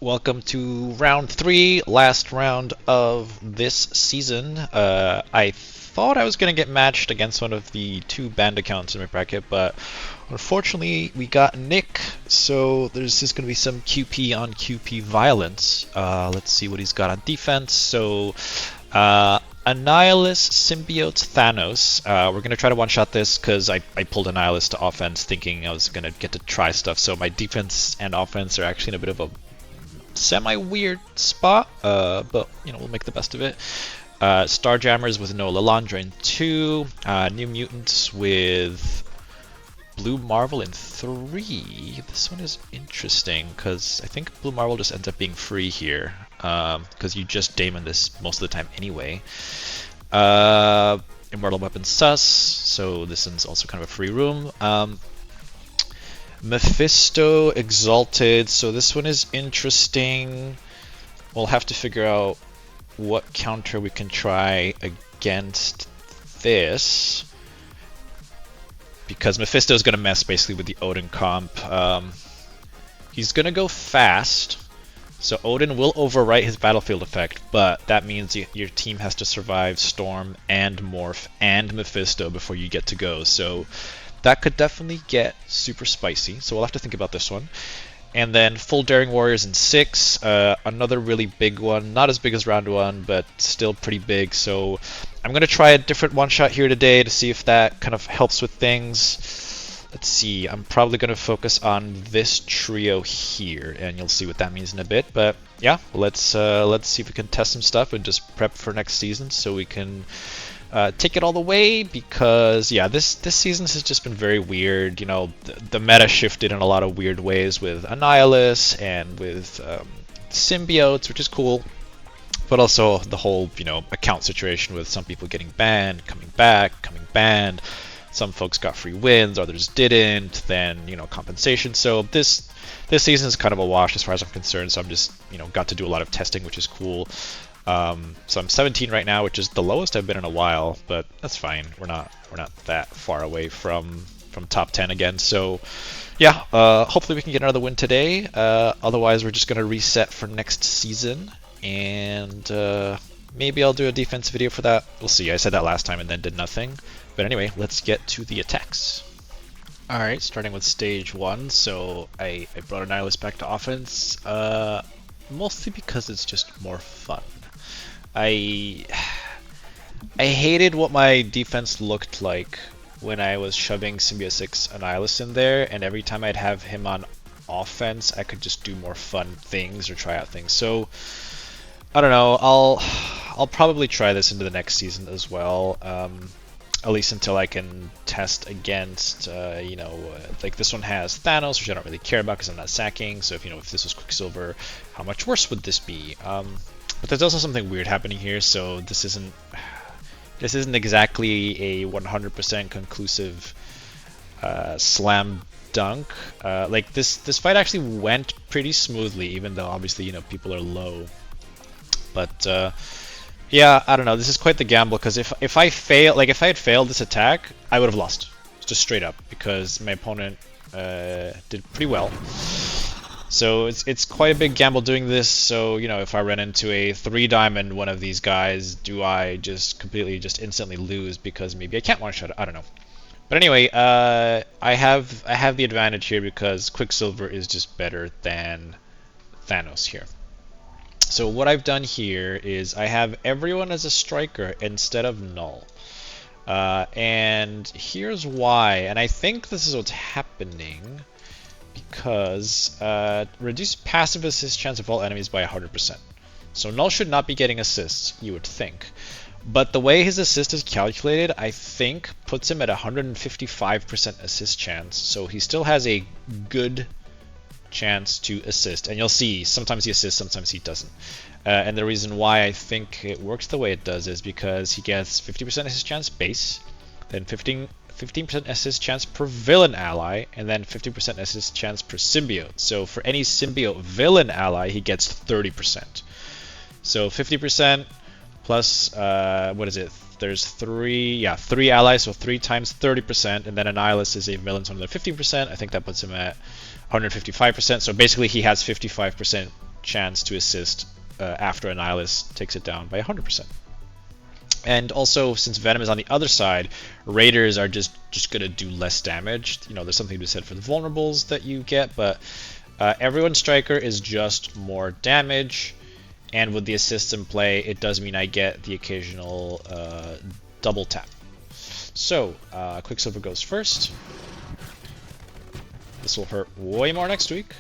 Welcome to round three, last round of this season. I thought I was going to get matched against one of the two banned accounts in my bracket, but unfortunately we got Nick, so there's just going to be some QP on QP violence. Let's see what he's got on defense. So, Annihilus, Symbiote, Thanos. We're going to try to one-shot this because I pulled Annihilus to offense thinking I was going to get to try stuff, so my defense and offense are actually in a bit of a semi-weird spot, but we'll make the best of it. Starjammers with no Lalandra in 2, New Mutants with Blue Marvel in 3. This one is interesting because I think Blue Marvel just ends up being free here because you just daemon this most of the time anyway. Immortal Weapon Sus, so this one's also kind of a free room. Mephisto Exalted, so this one is interesting. We'll have to figure out what counter we can try against this, because Mephisto is going to mess basically with the Odin comp. He's going to go fast, so Odin will overwrite his battlefield effect, but that means your team has to survive Storm and Morph and Mephisto before you get to go, so that could definitely get super spicy, so we'll have to think about this one. And then Full Daring Warriors in 6, another really big one, not as big as round 1, but still pretty big, so I'm going to try a different one-shot here today to see if that kind of helps with things. Let's see, I'm probably going to focus on this trio here, and you'll see what that means in a bit, but yeah, let's see if we can test some stuff and just prep for next season so we can take it all the way, because yeah, this season has just been very weird. The meta shifted in a lot of weird ways with Annihilus and with symbiotes, which is cool, but also the whole account situation with some people getting banned, coming back, coming banned. Some folks got free wins, others didn't. Then compensation. So this season is kind of a wash as far as I'm concerned. So I'm just got to do a lot of testing, which is cool. So I'm 17 right now, which is the lowest I've been in a while, but that's fine. We're not that far away from top 10 again. So yeah, hopefully we can get another win today. Otherwise, we're just gonna reset for next season, and maybe I'll do a defense video for that. We'll see. I said that last time and then did nothing. But anyway, let's get to the attacks. Alright, starting with stage 1. So I brought Annihilus back to offense, mostly because it's just more fun. I hated what my defense looked like when I was shoving Symbiosis Annihilus in there, and every time I'd have him on offense, I could just do more fun things or try out things. So I don't know. I'll probably try this into the next season as well. At least until I can test against, like this one has Thanos, which I don't really care about because I'm not sacking. So if this was Quicksilver, how much worse would this be? But there's also something weird happening here, so this isn't exactly a 100% conclusive slam dunk. Like this fight actually went pretty smoothly, even though obviously people are low. But yeah, I don't know. This is quite the gamble, because if I had failed this attack, I would have lost, just straight up, because my opponent did pretty well. So it's quite a big gamble doing this. So if I run into a 3-diamond one of these guys, do I just completely instantly lose because maybe I can't one-shot it? I don't know. But anyway, I have the advantage here because Quicksilver is just better than Thanos here. So what I've done here is I have everyone as a striker instead of null. And here's why, and I think this is what's happening, because reduce passive assist chance of all enemies by 100%. So null should not be getting assists, you would think. But the way his assist is calculated, I think, puts him at 155% assist chance, so he still has a good chance to assist, and you'll see sometimes he assists, sometimes he doesn't. And the reason why I think it works the way it does is because he gets 50% assist chance base, then 15% assist chance per villain ally, and then 50% assist chance per symbiote. So for any symbiote villain ally, he gets 30%. So 50% plus what is it? There's three allies, so 3 times 30%, and then Annihilus is a villain, so another 15%. I think that puts him at 155%. So basically he has 55% chance to assist after Annihilus takes it down by 100%. And also, since Venom is on the other side, Raiders are just gonna do less damage. You know, there's something to be said for the vulnerables that you get, but everyone's Striker is just more damage. And with the assists in play, it does mean I get the occasional double tap. So, Quicksilver goes first. This will hurt way more next week.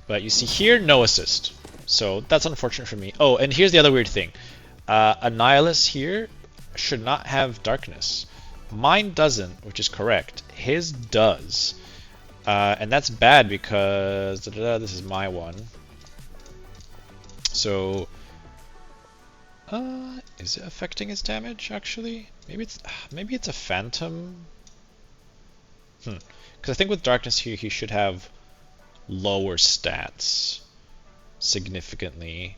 But you see here, no assist. So that's unfortunate for me. Oh, and here's the other weird thing. Annihilus here should not have Darkness. Mine doesn't, which is correct. His does. And that's bad because this is my one. So, is it affecting his damage actually? Maybe it's a Phantom. Because I think with Darkness here, he should have lower stats significantly.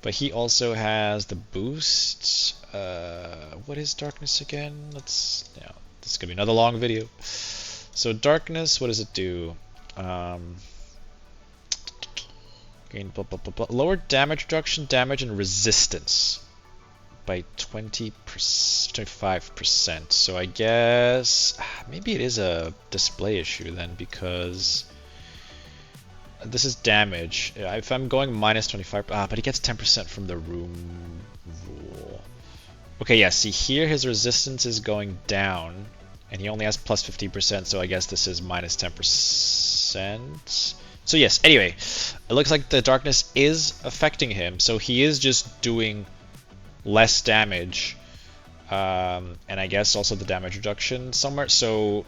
But he also has the boosts. What is Darkness again? This is gonna be another long video. So Darkness, what does it do? Gain lower damage reduction, damage, and resistance by 25%. So I guess maybe it is a display issue then, because this is damage. If I'm going minus 25, but he gets 10% from the room rule. Okay, yeah, see here his resistance is going down, and he only has plus 50%, so I guess this is minus 10%. So yes, anyway, it looks like the Darkness is affecting him, so he is just doing less damage, and I guess also the damage reduction somewhere. So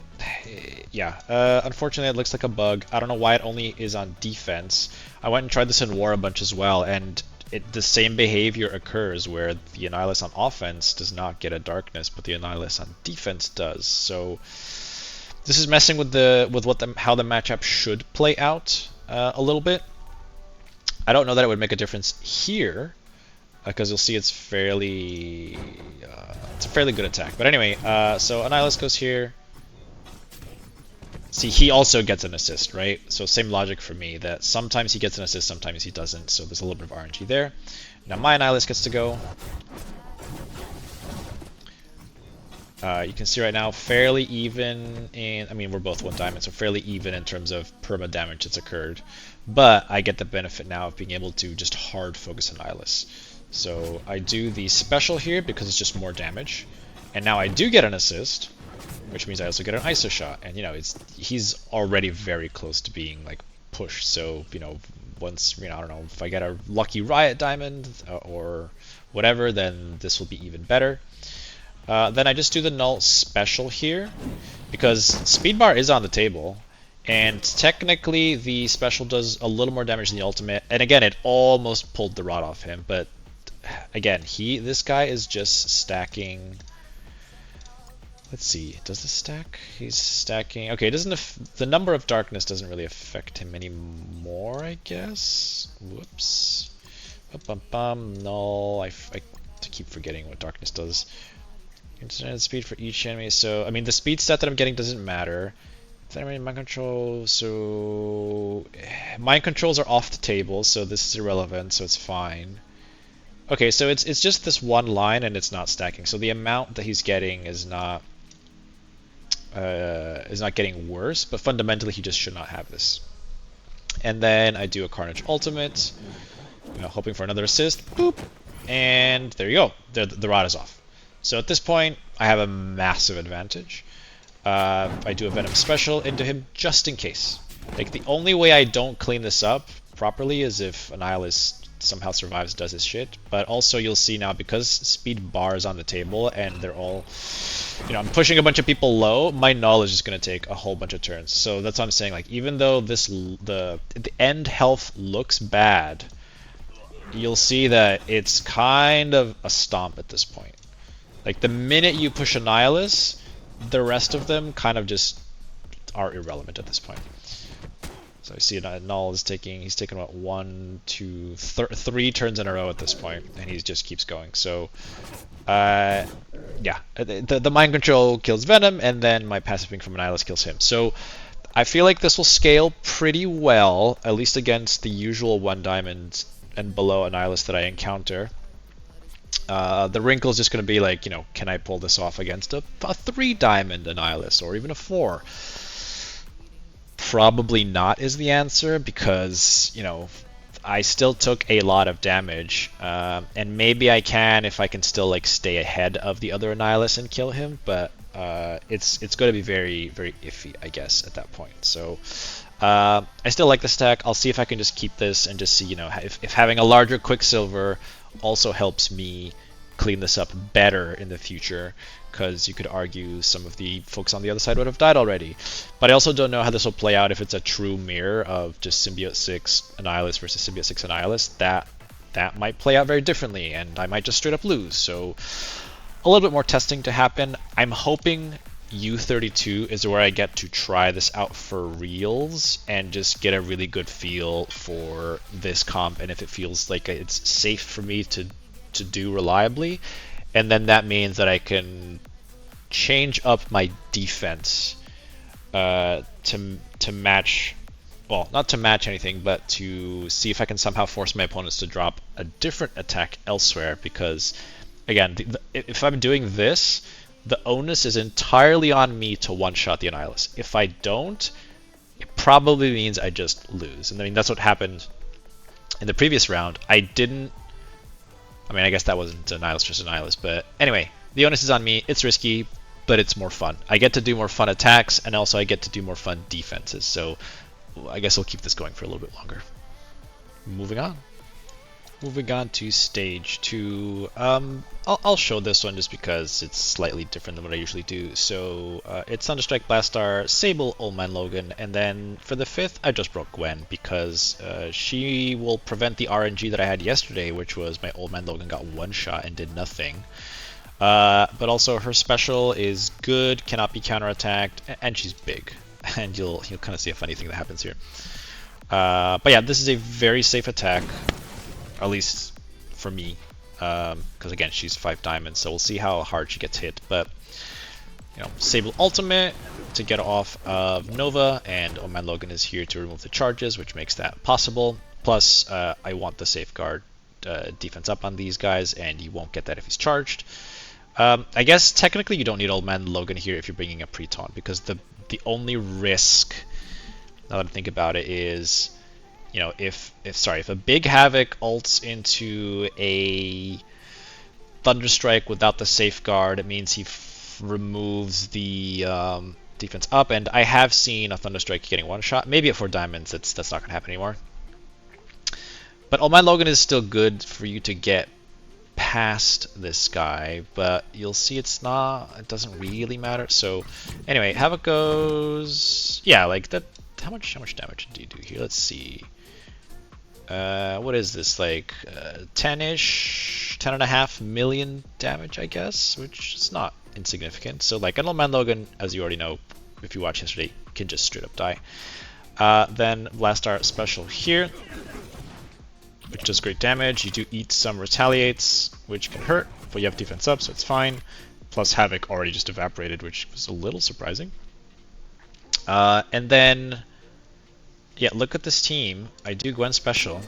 yeah, unfortunately it looks like a bug. I don't know why it only is on defense. I went and tried this in war a bunch as well, and the same behavior occurs where the Annihilus on offense does not get a Darkness, but the Annihilus on defense does. So this is messing with how the matchup should play out a little bit. I don't know that it would make a difference here, because you'll see it's a fairly good attack. But anyway, so Annihilus goes here. See, he also gets an assist, right? So same logic for me, that sometimes he gets an assist, sometimes he doesn't. So there's a little bit of RNG there. Now my Annihilus gets to go. You can see right now, fairly even in, I mean, we're both 1 diamond, so fairly even in terms of perma damage that's occurred. But I get the benefit now of being able to just hard focus Annihilus. So I do the special here because it's just more damage. And now I do get an assist, which means I also get an ISO shot. And, you know, he's already very close to being, like, pushed. So, you know, once, you know, I don't know, if I get a lucky Riot Diamond or whatever, then this will be even better. Then I just do the null special here, because speed bar is on the table, and technically the special does a little more damage than the ultimate. And again, it almost pulled the rod off him, but again, this guy is just stacking. Let's see, does this stack? He's stacking. Okay, it doesn't. The number of Darkness doesn't really affect him anymore, I guess. Whoops. Null. I keep forgetting what Darkness does. Internet speed for each enemy. So I mean, the speed stat that I'm getting doesn't matter. Then mind control. So mind controls are off the table, so this is irrelevant. So it's fine. Okay, so it's just this one line, and it's not stacking. So the amount that he's getting is not getting worse, but fundamentally he just should not have this. And then I do a Carnage ultimate, you know, hoping for another assist. Boop, and there you go. The rod is off. So at this point, I have a massive advantage. I do a Venom special into him just in case. Like, the only way I don't clean this up properly is if Annihilus somehow survives, does his shit. But also you'll see now, because speed bar is on the table and they're all, you know, I'm pushing a bunch of people low, my null is just going to take a whole bunch of turns. So that's what I'm saying. Like, even though the end health looks bad, you'll see that it's kind of a stomp at this point. Like, the minute you push Annihilus, the rest of them kind of just are irrelevant at this point. So I see Null is he's taken what, 1, 2, 3 turns in a row at this point, and he just keeps going. So, yeah, the mind control kills Venom, and then my passive ping from Annihilus kills him. So I feel like this will scale pretty well, at least against the usual 1 diamond and below Annihilus that I encounter. The wrinkle is just going to be like, can I pull this off against a 3 diamond Annihilus or even a 4? Probably not is the answer because, I still took a lot of damage, and maybe I can if I can still like stay ahead of the other Annihilus and kill him, but it's going to be very, very iffy, I guess, at that point. So I still like this attack. I'll see if I can just keep this and just see, if having a larger Quicksilver also helps me clean this up better in the future, because you could argue some of the folks on the other side would have died already. But I also don't know how this will play out if it's a true mirror of just Symbiote 6 Annihilus versus Symbiote 6 Annihilus. That might play out very differently, and I might just straight up lose. So a little bit more testing to happen. I'm hoping U32 is where I get to try this out for reals and just get a really good feel for this comp, and if it feels like it's safe for me to do reliably. And then that means that I can change up my defense to match, well, not to match anything, but to see if I can somehow force my opponents to drop a different attack elsewhere. Because, again, if I'm doing this, the onus is entirely on me to one-shot the Annihilus. If I don't, it probably means I just lose. And I mean, that's what happened in the previous round. I guess that wasn't Annihilus versus Annihilus, but anyway, the onus is on me. It's risky, but it's more fun. I get to do more fun attacks, and also I get to do more fun defenses. So I guess I'll keep this going for a little bit longer. Moving on. Moving on to stage 2. I'll show this one just because it's slightly different than what I usually do. So it's Thunderstrike, Blastar, Sable, Old Man Logan, and then for the 5th I just broke Gwen because she will prevent the RNG that I had yesterday, which was my Old Man Logan got one shot and did nothing. But also her special is good, cannot be counterattacked, and she's big. And you'll kind of see a funny thing that happens here. But yeah, this is a very safe attack. At least for me, because again, she's 5 diamonds, so we'll see how hard she gets hit. But Sable ultimate to get off of Nova, and Old Man Logan is here to remove the charges, which makes that possible. Plus, I want the safeguard defense up on these guys, and you won't get that if he's charged. I guess technically you don't need Old Man Logan here if you're bringing a pre-taunt, because the only risk, now that I think about it, is if a big Havoc ults into a Thunderstrike without the safeguard, it means he removes the defense up, and I have seen a Thunderstrike getting one shot. Maybe at 4 diamonds, that's not going to happen anymore. But Old Man Logan is still good for you to get past this guy, but you'll see it doesn't really matter. So anyway, Havoc goes, yeah, like that. How much damage do you do here? Let's see. What is this, like 10-ish, 10.5 million damage, I guess, which is not insignificant. So like an Old Man Logan, as you already know, if you watched yesterday, can just straight up die. Then Blastar special here, which does great damage. You do eat some retaliates, which can hurt, but you have defense up, so it's fine. Plus Havoc already just evaporated, which was a little surprising. And then, yeah, look at this team. I do Gwen special,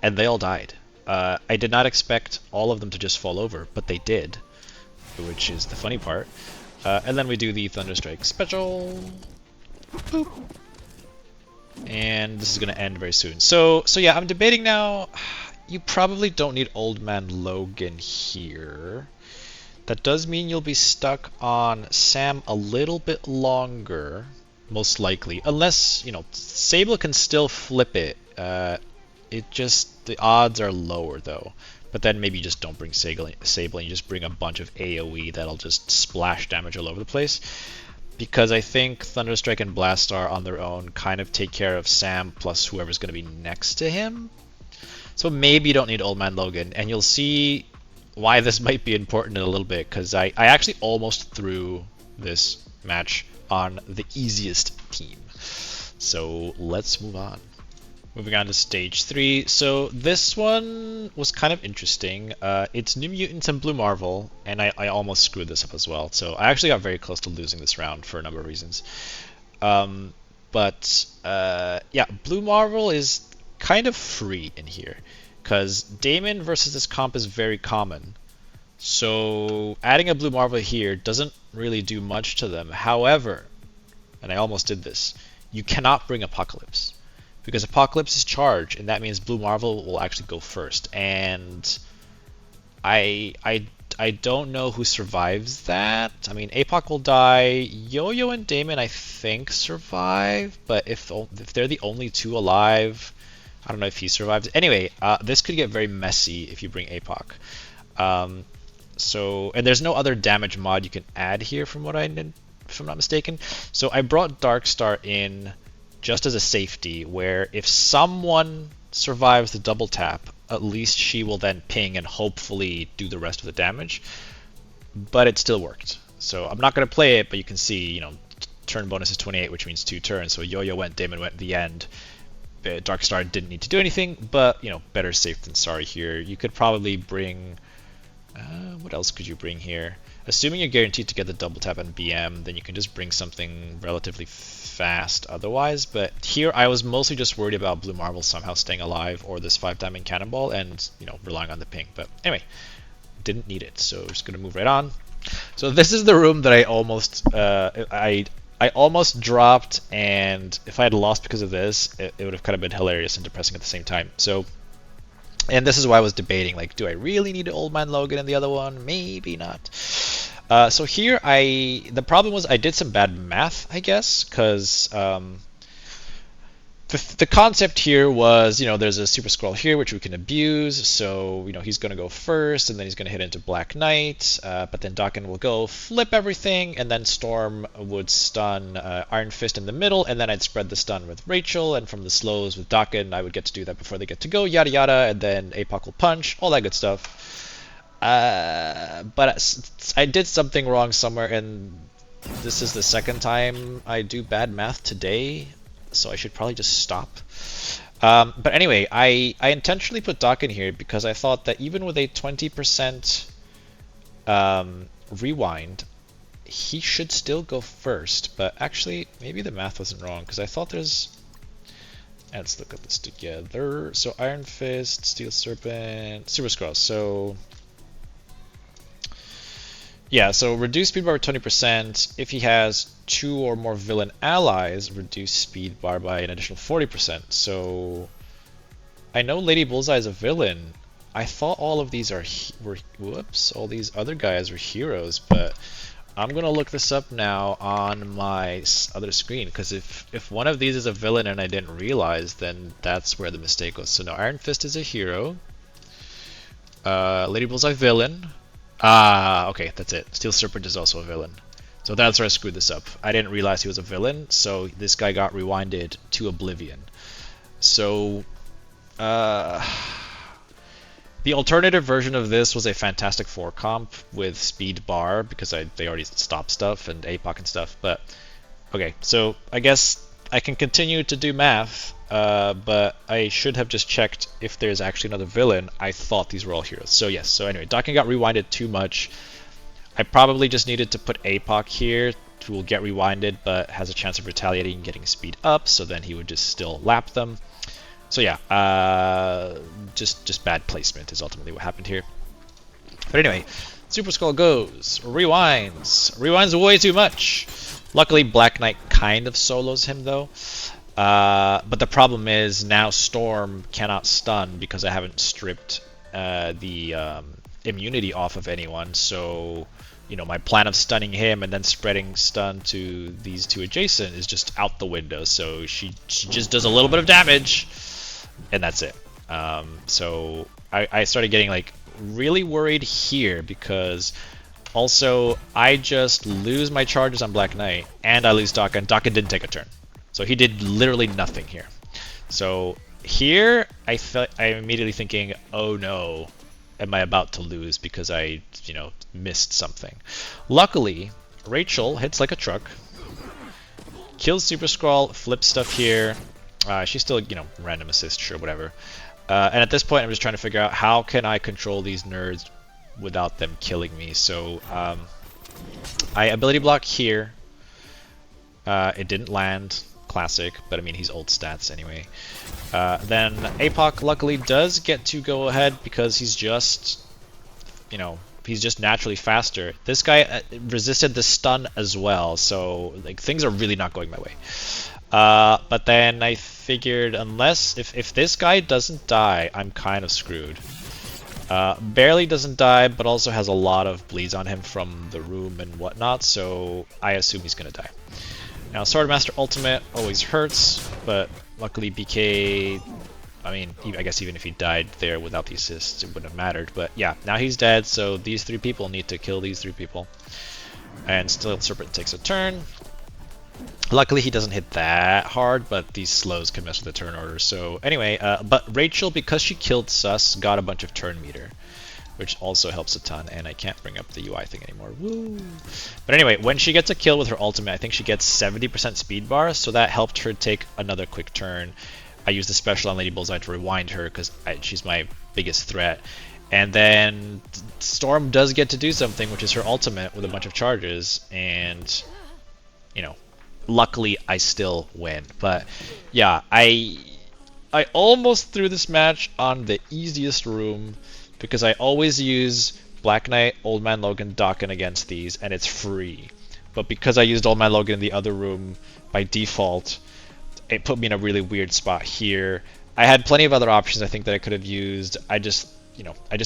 and they all died. I did not expect all of them to just fall over, but they did, which is the funny part. And then we do the Thunderstrike special. Boop. And this is going to end very soon. So yeah, I'm debating now. You probably don't need Old Man Logan here. That does mean you'll be stuck on Sam a little bit longer, most likely. Unless, Sable can still flip it. The odds are lower though. But then maybe you just don't bring Sable and you just bring a bunch of AoE that'll just splash damage all over the place. Because I think Thunderstrike and Blastar on their own kind of take care of Sam plus whoever's going to be next to him. So maybe you don't need Old Man Logan, and you'll see why this might be important in a little bit, because I actually almost threw this match on the easiest team. So let's move on. Moving on to stage 3. So this one was kind of interesting. It's New Mutants and Blue Marvel, and I almost screwed this up as well. So I actually got very close to losing this round for a number of reasons. Um, yeah, Blue Marvel is kind of free in here, because Damon versus this comp is very common. So adding a Blue Marvel here doesn't really do much to them. However, and I almost did this, you cannot bring Apocalypse. Because Apocalypse is charged, and that means Blue Marvel will actually go first. And I don't know who survives that. I mean, Apoc will die. Yo-Yo and Damon, I think, survive. But if they're the only two alive, I don't know if he survives. Anyway, this could get very messy if you bring Apoc. And there's no other damage mod you can add here from what I did, if I'm not mistaken. So I brought Darkstar in just as a safety, where if someone survives the double tap, at least she will then ping and hopefully do the rest of the damage. But it still worked. So I'm not going to play it, but you can see, you know, turn bonus is 28, which means 2 turns. So Yo-Yo went, Damon went at the end. Darkstar didn't need to do anything, but, you know, better safe than sorry here. You could probably bring... what else could you bring here? Assuming you're guaranteed to get the double tap and BM, then you can just bring something relatively fast otherwise. But here I was mostly just worried about Blue Marvel somehow staying alive, or this 5-diamond cannonball, and, you know, relying on the ping. But anyway, didn't need it, so just gonna move right on. So this is the room that I almost I almost dropped, and if I had lost because of this, it would have kind of been hilarious and depressing at the same time. So. And this is why I was debating, like, do I really need Old Man Logan in the other one? Maybe not. So here, the problem was I did some bad math, I guess, because the concept here was, you know, there's a Super Scroll here, which we can abuse, so, you know, he's going to go first, and then he's going to hit into Black Knight, but then Daken will go flip everything, and then Storm would stun Iron Fist in the middle, and then I'd spread the stun with Rachel, and from the slows with Daken, I would get to do that before they get to go, yada yada, and then Apoc will punch, all that good stuff. But I did something wrong somewhere, and this is the second time I do bad math today, so I should probably just stop. But anyway, I intentionally put Doc in here because I thought that even with a 20% rewind, he should still go first. But actually, maybe the math wasn't wrong, because I thought there's... Let's look at this together. So Iron Fist, Steel Serpent, Super Scroll. So... yeah, so reduce speed bar by 20%. If he has 2 or more villain allies, reduce speed bar by an additional 40%. So I know Lady Bullseye is a villain. I thought all of these all these other guys were heroes, but I'm gonna look this up now on my other screen, because if one of these is a villain and I didn't realize, then that's where the mistake was. So no, Iron Fist is a hero. Lady Bullseye villain. Okay, that's it. Steel Serpent is also a villain. So that's where I screwed this up. I didn't realize he was a villain, so this guy got rewinded to oblivion. So, the alternative version of this was a Fantastic Four comp with speed bar, because they already stopped stuff and APOC and stuff, but okay, so I guess I can continue to do math, but I should have just checked if there's actually another villain. I thought these were all heroes. So yes, so anyway, Daken got rewinded too much. I probably just needed to put APOC here, who will get rewinded, but has a chance of retaliating and getting speed up, so then he would just still lap them. So yeah, just bad placement is ultimately what happened here. But anyway, Super Skull goes, rewinds way too much. Luckily, Black Knight kind of solos him though. But the problem is now Storm cannot stun because I haven't stripped the immunity off of anyone. So, you know, my plan of stunning him and then spreading stun to these two adjacent is just out the window. So she just does a little bit of damage, and that's it. So I started getting like really worried here, because also I just lose my charges on Black Knight and I lose Daken. Daken didn't take a turn, so he did literally nothing here. So here I'm immediately thinking, oh no, am I about to lose because I, you know, missed something. Luckily, Rachel hits like a truck, kills Super Skrull, flips stuff here, She's still, you know, random assist, sure, whatever. And at this point, I'm just trying to figure out how can I control these nerds without them killing me. So I ability block here. It didn't land, classic, but I mean he's old stats anyway. Then APOC luckily does get to go ahead because he's just, you know, he's just naturally faster. This guy resisted the stun as well, so like things are really not going my way. But then I figured unless if this guy doesn't die, I'm kind of screwed. Barely doesn't die, but also has a lot of bleeds on him from the room and whatnot, so I assume he's gonna die. Now, Swordmaster Ultimate always hurts, but luckily BK, I mean, I guess even if he died there without the assists, it wouldn't have mattered. But yeah, now he's dead, so these 3 people need to kill these 3 people. And still Serpent takes a turn. Luckily he doesn't hit that hard, but these slows can mess with the turn order. So anyway, but Rachel, because she killed Sus, got a bunch of turn meter, which also helps a ton, and I can't bring up the UI thing anymore. Woo! But anyway, when she gets a kill with her ultimate, I think she gets 70% speed bar, so that helped her take another quick turn. I used the special on Lady Bullseye to rewind her, because she's my biggest threat. And then Storm does get to do something, which is her ultimate with a bunch of charges, and, you know, luckily I still win. But yeah, I almost threw this match on the easiest room, because I always use Black Knight, Old Man Logan, Dakin against these, and it's free. But because I used Old Man Logan in the other room by default, it put me in a really weird spot here. I had plenty of other options I think that I could have used. I just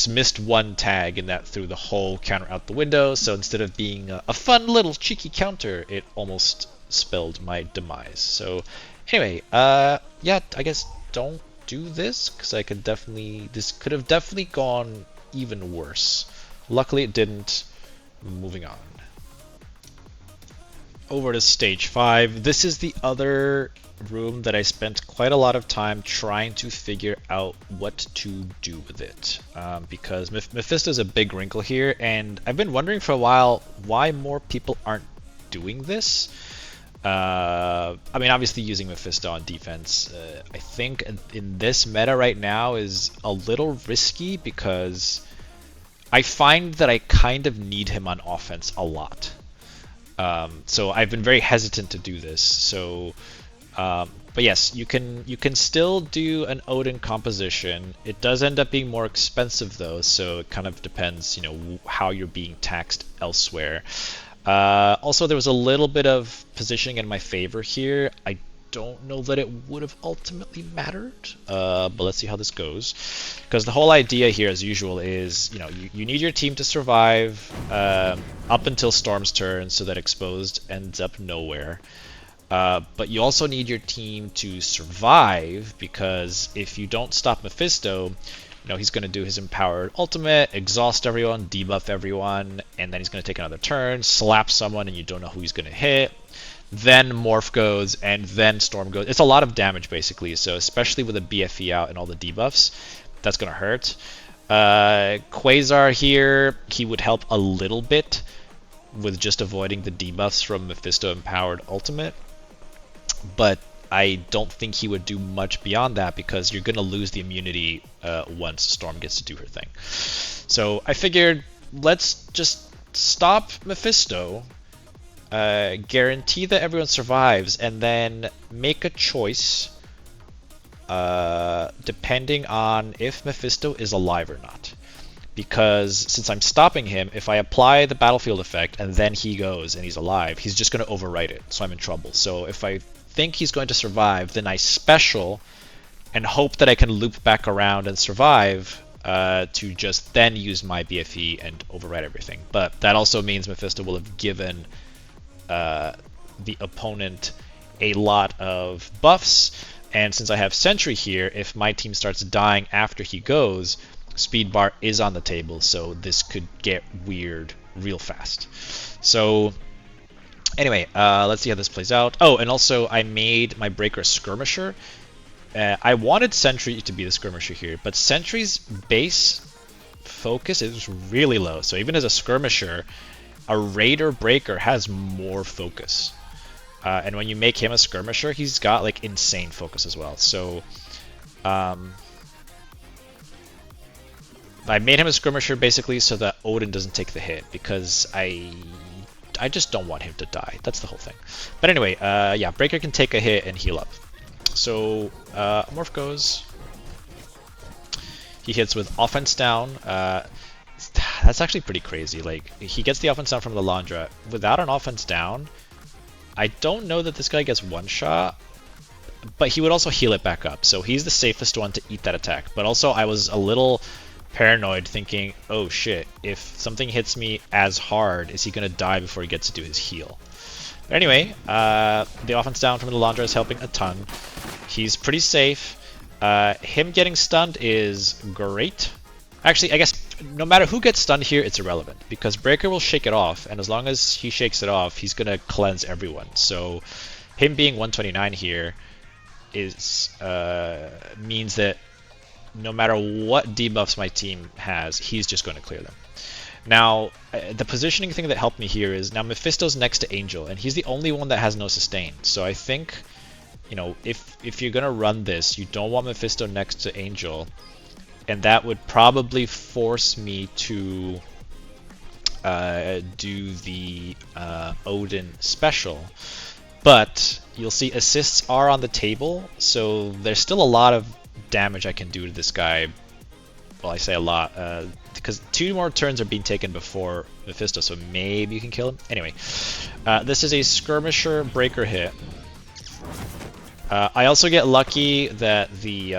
missed one tag, and that threw the whole counter out the window. So instead of being a fun little cheeky counter, it almost spelled my demise. So anyway, yeah, I guess don't do this, because this could have definitely gone even worse. Luckily it didn't. Moving on. Over to stage 5. This is the other room that I spent quite a lot of time trying to figure out what to do with it. Because Mephisto's a big wrinkle here, and I've been wondering for a while why more people aren't doing this. I mean, obviously using Mephisto on defense, I think in this meta right now is a little risky, because I find that I kind of need him on offense a lot. So I've been very hesitant to do this. So, but yes, you can still do an Odin composition. It does end up being more expensive though, so it kind of depends, you know, how you're being taxed elsewhere. Also, there was a little bit of positioning in my favor here. I don't know that it would have ultimately mattered, but let's see how this goes. Because the whole idea here, as usual, is, you know, you need your team to survive up until Storm's turn, so that Exposed ends up nowhere. But you also need your team to survive, because if you don't stop Mephisto, you know, he's going to do his empowered ultimate, exhaust everyone, debuff everyone, and then he's going to take another turn, slap someone, and you don't know who he's going to hit. Then Morph goes, and then Storm goes. It's a lot of damage, basically, so especially with a BFE out and all the debuffs, that's going to hurt. Quasar here, he would help a little bit with just avoiding the debuffs from Mephisto empowered ultimate, but I don't think he would do much beyond that, because you're going to lose the immunity once Storm gets to do her thing. So I figured, let's just stop Mephisto, guarantee that everyone survives, and then make a choice depending on if Mephisto is alive or not. Because since I'm stopping him, if I apply the battlefield effect and then he goes and he's alive, he's just going to overwrite it, so I'm in trouble. So if I think he's going to survive, then I special and hope that I can loop back around and survive to just then use my BFE and overwrite everything. But that also means Mephisto will have given the opponent a lot of buffs, and since I have Sentry here, if my team starts dying after he goes, speed bar is on the table, so this could get weird real fast. So anyway, let's see how this plays out. Oh, and also I made my Breaker a Skirmisher. I wanted Sentry to be the Skirmisher here, but Sentry's base focus is really low, so even as a Skirmisher, a Raider Breaker has more focus. And when you make him a skirmisher, he's got like insane focus as well. So I made him a skirmisher basically so that Odin doesn't take the hit, because I just don't want him to die. That's the whole thing. But anyway, yeah, Breaker can take a hit and heal up. So Morph goes. He hits with offense down. That's actually pretty crazy. Like, he gets the offense down from the Landra. Without an offense down, I don't know that this guy gets one shot, but he would also heal it back up. So he's the safest one to eat that attack. But also, I was a little paranoid thinking, oh shit, if something hits me as hard, is he going to die before he gets to do his heal? But anyway, the offense down from the Landra is helping a ton. He's pretty safe. Him getting stunned is great. Actually, I guess no matter who gets stunned here, it's irrelevant, because Breaker will shake it off, and as long as he shakes it off, he's going to cleanse everyone. So him being 129 here is means that no matter what debuffs my team has, he's just going to clear them. Now, the positioning thing that helped me here is now Mephisto's next to Angel, and he's the only one that has no sustain. So I think, you know, if you're going to run this, you don't want Mephisto next to Angel, and that would probably force me to do the Odin special. But you'll see assists are on the table, so there's still a lot of damage I can do to this guy. Well, I say a lot, because 2 more turns are being taken before Mephisto, so maybe you can kill him. Anyway, this is a skirmisher breaker hit. I also get lucky that the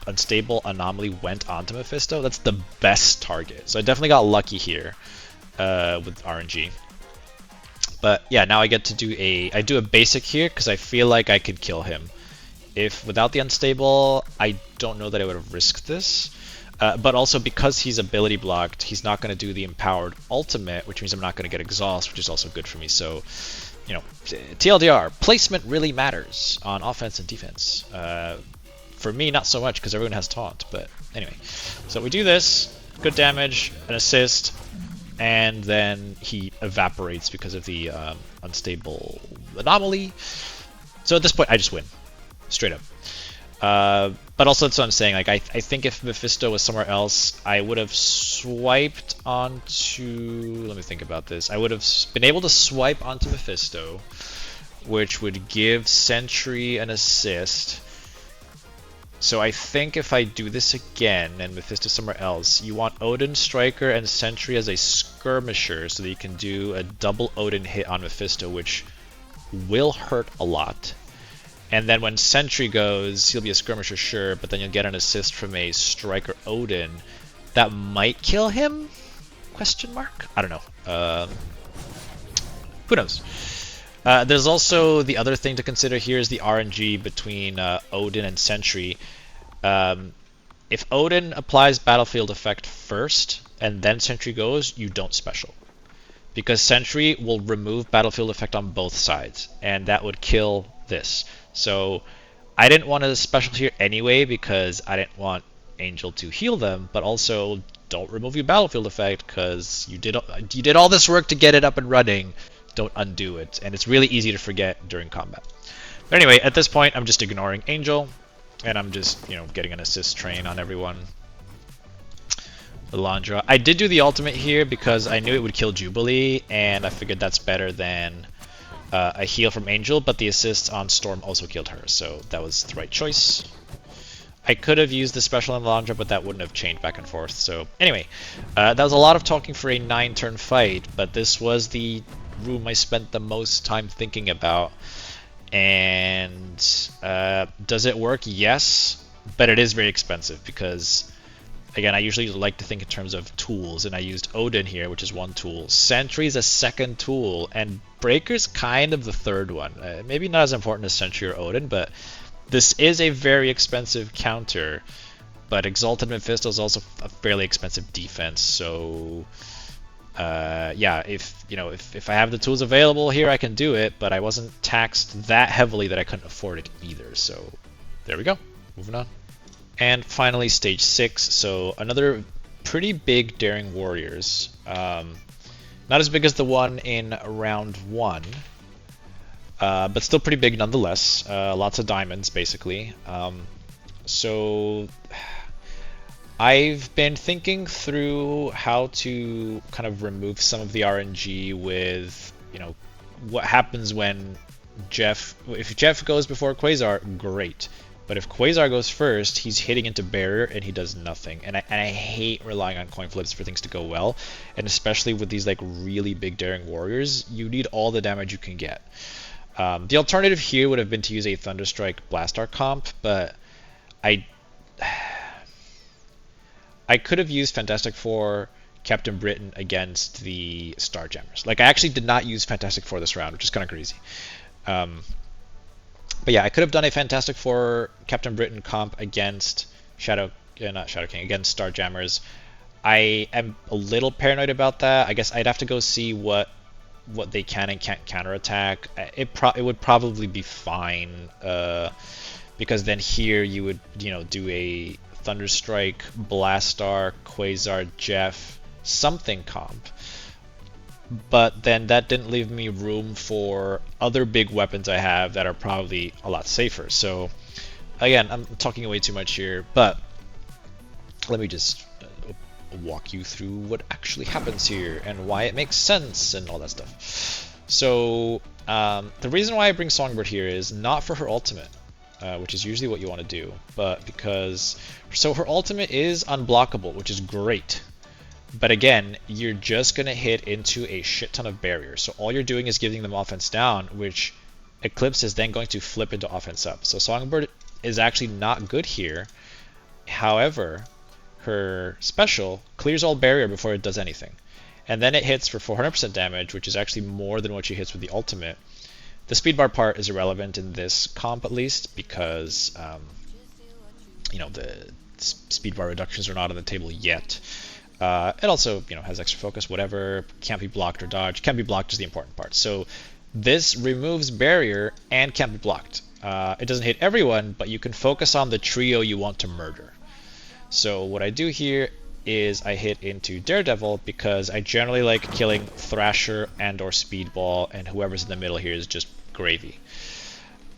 unstable anomaly went onto Mephisto. That's the best target. So I definitely got lucky here with RNG. But yeah, now I get to do a basic here because I feel like I could kill him. If without the unstable, I don't know that I would have risked this. But also because he's ability blocked, he's not going to do the empowered ultimate, which means I'm not going to get exhaust, which is also good for me. So, you know, TLDR, placement really matters on offense and defense. For me, not so much because everyone has taunt, but anyway. So we do this, good damage, an assist, and then he evaporates because of the unstable anomaly. So at this point, I just win, straight up. But also that's what I'm saying, like I think if Mephisto was somewhere else, I would have swiped onto, let me think about this, I would have been able to swipe onto Mephisto, which would give Sentry an assist. So I think if I do this again and Mephisto somewhere else, you want Odin, Striker, and Sentry as a skirmisher so that you can do a double Odin hit on Mephisto, which will hurt a lot. And then when Sentry goes, he'll be a skirmisher, sure, but then you'll get an assist from a Striker Odin. That might kill him? Question mark? I don't know. Who knows? There's also the other thing to consider here is the RNG between Odin and Sentry. If Odin applies Battlefield Effect first, and then Sentry goes, you don't special. Because Sentry will remove Battlefield Effect on both sides, and that would kill this. So I didn't want to special here anyway because I didn't want Angel to heal them, but also don't remove your Battlefield Effect because you did all this work to get it up and running. Don't undo it, and it's really easy to forget during combat. But anyway, at this point, I'm just ignoring Angel, and I'm just, you know, getting an assist train on everyone. Elandra. I did do the ultimate here because I knew it would kill Jubilee, and I figured that's better than a heal from Angel, but the assist on Storm also killed her, so that was the right choice. I could have used the special on Elandra, but that wouldn't have changed back and forth. So anyway, that was a lot of talking for a 9-turn fight, but this was the room I spent the most time thinking about. And does it work? Yes, but it is very expensive because, again, I usually like to think in terms of tools, and I used Odin here, which is one tool. Sentry's a second tool, and Breaker's kind of the third one. Maybe not as important as Sentry or Odin, but this is a very expensive counter. But Exalted Mephisto is also a fairly expensive defense, so yeah, if I have the tools available here, I can do it, but I wasn't taxed that heavily that I couldn't afford it either. So there we go. Moving on. And finally, stage 6. So another pretty big Daring Warriors. Not as big as the one in round 1, but still pretty big nonetheless. Lots of diamonds, basically. So I've been thinking through how to kind of remove some of the RNG with, what happens when if Jeff goes before Quasar, great. But if Quasar goes first, he's hitting into barrier and he does nothing. And I hate relying on coin flips for things to go well. And especially with these like really big daring warriors, you need all the damage you can get. The alternative here would have been to use a Thunderstrike Blastar comp, but I could have used Fantastic Four Captain Britain against the Starjammers. Like, I actually did not use Fantastic Four this round, which is kind of crazy. But yeah, I could have done a Fantastic Four Captain Britain comp against not Shadow King, against Starjammers. I am a little paranoid about that. I guess I'd have to go see what they can and can't counterattack. It would probably be fine, because then here you would do a Thunderstrike, Blastar, Quasar, Jeff, something comp. But then that didn't leave me room for other big weapons I have that are probably a lot safer. So again, I'm talking way too much here, but let me just walk you through what actually happens here and why it makes sense and all that stuff. So the reason why I bring Songbird here is not for her ultimate, which is usually what you want to do, but because her ultimate is unblockable, which is great. But again, you're just going to hit into a shit ton of barriers. So all you're doing is giving them offense down, which Eclipse is then going to flip into offense up. So Songbird is actually not good here. However, her special clears all barrier before it does anything. And then it hits for 400% damage, which is actually more than what she hits with the ultimate. The speed bar part is irrelevant in this comp, at least, because the speed bar reductions are not on the table yet. It also, has extra focus, whatever, can't be blocked or dodged. Can't be blocked is the important part. So this removes barrier and can't be blocked. It doesn't hit everyone, but you can focus on the trio you want to murder. So what I do here is I hit into Daredevil because I generally like killing Thrasher and or Speedball, and whoever's in the middle here is just gravy.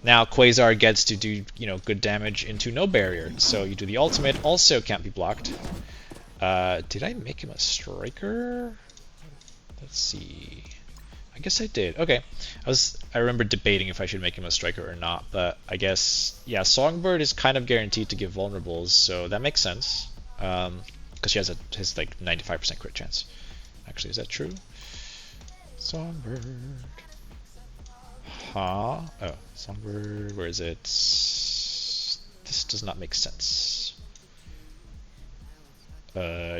Now Quasar gets to do, good damage into no barrier. So you do the ultimate, also can't be blocked. Did I make him a striker? Let's see. I guess I did. Okay. I remember debating if I should make him a striker or not, but I guess, yeah, Songbird is kind of guaranteed to give vulnerables, so that makes sense. Because she has his like 95% crit chance. Actually, is that true? Songbird. Huh? Oh, Songbird, where is it? This does not make sense.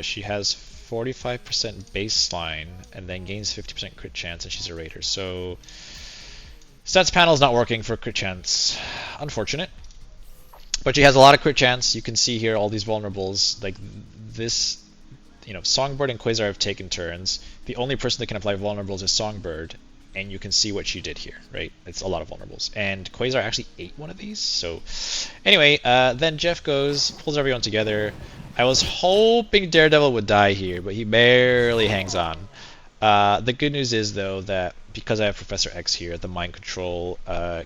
She has 45% baseline and then gains 50% crit chance, and she's a raider. So stats panel is not working for crit chance. Unfortunate. But she has a lot of crit chance. You can see here all these vulnerables. Like this, Songbird and Quasar have taken turns. The only person that can apply vulnerables is Songbird, and you can see what she did here, right? It's a lot of vulnerables. And Quasar actually ate one of these. So anyway, then Jeff goes, pulls everyone together. I was hoping Daredevil would die here, but he barely hangs on. The good news is, though, that because I have Professor X here, the mind control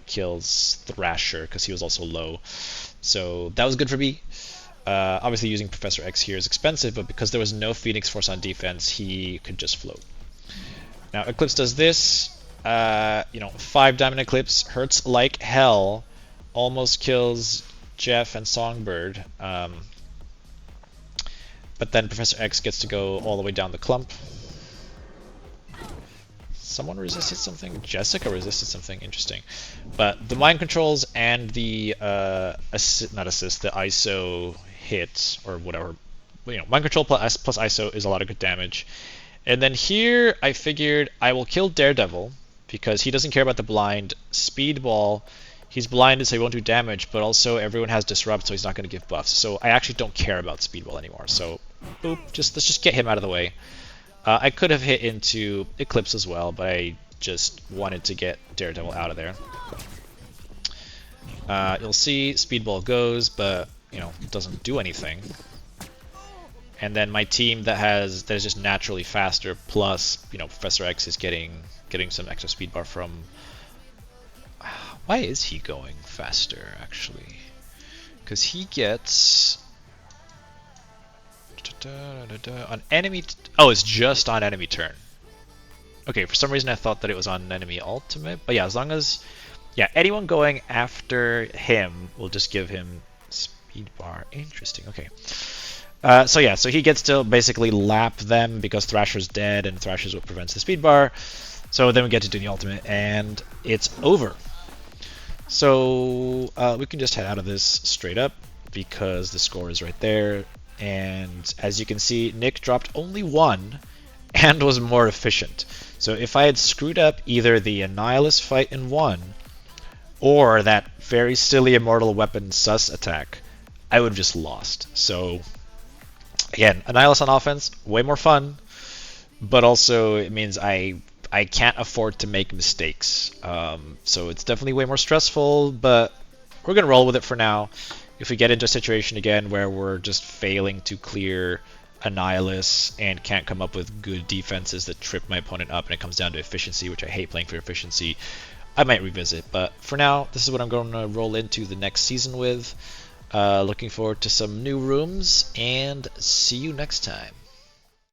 kills Thrasher because he was also low. So that was good for me. Obviously, using Professor X here is expensive, but because there was no Phoenix Force on defense, he could just float. Now, Eclipse does this. 5 Diamond Eclipse hurts like hell. Almost kills Jeff and Songbird. But then Professor X gets to go all the way down the clump. Someone resisted something? Jessica resisted something interesting. But the mind controls and the the ISO hit, or whatever. Mind control plus ISO is a lot of good damage. And then here I figured I will kill Daredevil because he doesn't care about the blind. Speedball, he's blinded so he won't do damage, but also everyone has disrupt, so he's not going to give buffs. So I actually don't care about Speedball anymore. So boop, let's just get him out of the way. I could have hit into Eclipse as well, but I just wanted to get Daredevil out of there. You'll see Speedball goes, but it doesn't do anything. And then my team that is just naturally faster, plus Professor X is getting some extra speed bar from Why is he going faster, actually? Because he gets... on enemy... oh, it's just on enemy turn. Okay, for some reason I thought that it was on enemy ultimate. But yeah, as long as... yeah, anyone going after him will just give him speed bar. Interesting, okay. So yeah, so he gets to basically lap them because Thrasher's dead, and Thrasher's what prevents the speed bar. So then we get to do the ultimate, and it's over. So we can just head out of this straight up because the score is right there. And as you can see, Nick dropped only one and was more efficient. So if I had screwed up either the Annihilus fight in one or that very silly Immortal Weapon sus attack, I would have just lost. So again, Annihilus on offense, way more fun, but also it means I can't afford to make mistakes. So it's definitely way more stressful, but we're going to roll with it for now. If we get into a situation again where we're just failing to clear Annihilus and can't come up with good defenses that trip my opponent up and it comes down to efficiency, which I hate playing for efficiency, I might revisit. But for now, this is what I'm going to roll into the next season with. Looking forward to some new rooms, and see you next time.